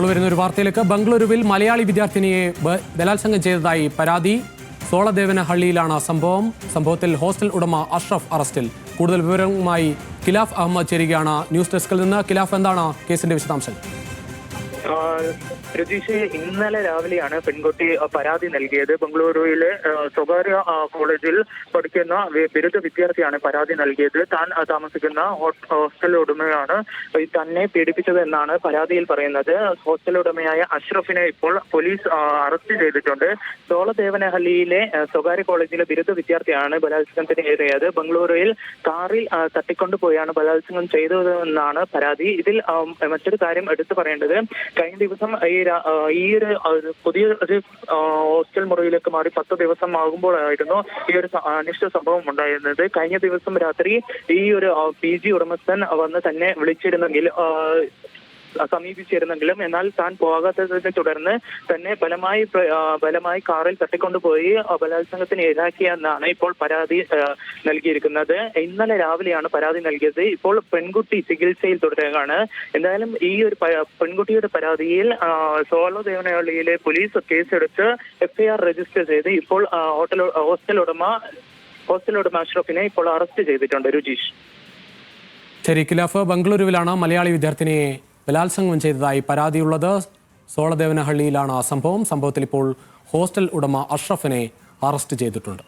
ഇപ്പോൾ വരുന്ന ഒരു വാർത്തയിലേക്ക്. ബംഗളൂരുവിൽ മലയാളി വിദ്യാർത്ഥിനിയെ ബലാത്സംഗം ചെയ്തതായി പരാതി. സോളദേവനഹള്ളിയിലാണ് സംഭവത്തിൽ ഹോസ്റ്റൽ ഉടമ അഷ്റഫ് അറസ്റ്റിൽ. കൂടുതൽ വിവരങ്ങളുമായി ഖിലാഫ് അഹമ്മദ് ചേരുകയാണ് ന്യൂസ് ഡെസ്കിൽ നിന്ന്. ഖിലാഫ്, എന്താണ് കേസിന്റെ വിശദാംശങ്ങൾ? രജീഷ്, ഇന്നലെ രാവിലെയാണ് പെൺകുട്ടി പരാതി നൽകിയത്. ബംഗളൂരുവിലെ സ്വകാര്യ കോളേജിൽ പഠിക്കുന്ന ബിരുദ വിദ്യാർത്ഥിയാണ് പരാതി നൽകിയത്. താൻ താമസിക്കുന്ന ഹോസ്റ്റൽ ഉടമയാണ് തന്നെ പീഡിപ്പിച്ചത് എന്നാണ് പരാതിയിൽ പറയുന്നത്. ഹോസ്റ്റൽ ഉടമയായ അഷ്റഫിനെ ഇപ്പോൾ പോലീസ് അറസ്റ്റ് ചെയ്തിട്ടുണ്ട്. സോളദേവനഹള്ളിയിലെ സ്വകാര്യ കോളേജിലെ ബിരുദ വിദ്യാർത്ഥിയാണ് ബലാത്സംഗത്തിന് ഇരയായത്. ബംഗളൂരുവിൽ കാറിൽ തട്ടിക്കൊണ്ടുപോയാണ് ബലാത്സംഗം ചെയ്തതെന്നാണ് പരാതി. ഇതിൽ മറ്റൊരു കാര്യം എടുത്തു പറയേണ്ടത്, കഴിഞ്ഞ ദിവസം ഈ ഒരു പുതിയ ഒരു ഹോസ്റ്റൽ മുറിയിലേക്ക് മാറി 10 ദിവസം ആകുമ്പോഴായിരുന്നു ഈ ഒരു അനിഷ്ട സംഭവം ഉണ്ടായിരുന്നത്. കഴിഞ്ഞ ദിവസം രാത്രി ഈ ഒരു PG ഉടമസ്ഥൻ വന്ന് തന്നെ സമീപിച്ചിരുന്നെങ്കിലും എന്നാൽ താൻ പോകാത്തതിനെ തുടർന്ന് തന്നെ ബലമായി കാറിൽ തട്ടിക്കൊണ്ടുപോയി ബലാത്സംഗത്തിന് ഇരയാക്കിയെന്നാണ് ഇപ്പോൾ പരാതി നൽകിയിരിക്കുന്നത്. ഇന്നലെ രാവിലെയാണ് പരാതി നൽകിയത്. ഇപ്പോൾ പെൺകുട്ടി ചികിത്സയിൽ തുടരുകയാണ്. എന്തായാലും ഈ ഒരു പെൺകുട്ടിയുടെ പരാതിയിൽ സോളദേവനഹള്ളിയിലെ പോലീസ് കേസെടുത്ത് FIR രജിസ്റ്റർ ചെയ്ത് ഇപ്പോൾ ഹോസ്റ്റൽ ഉടമ അഷ്റഫിനെ ഇപ്പോൾ അറസ്റ്റ് ചെയ്തിട്ടുണ്ട്. രുചീഷ്. ശരി ഖിലാഫ്, ബംഗളൂരുവിലാണ് മലയാളി വിദ്യാർത്ഥിനിയെ ബലാത്സംഗം ചെയ്തതായി പരാതിയുള്ളത്. സോളദേവനഹള്ളിയിലാണ് സംഭവത്തിൽ ഇപ്പോൾ ഹോസ്റ്റൽ ഉടമ അഷ്റഫിനെ അറസ്റ്റ് ചെയ്തിട്ടുണ്ട്.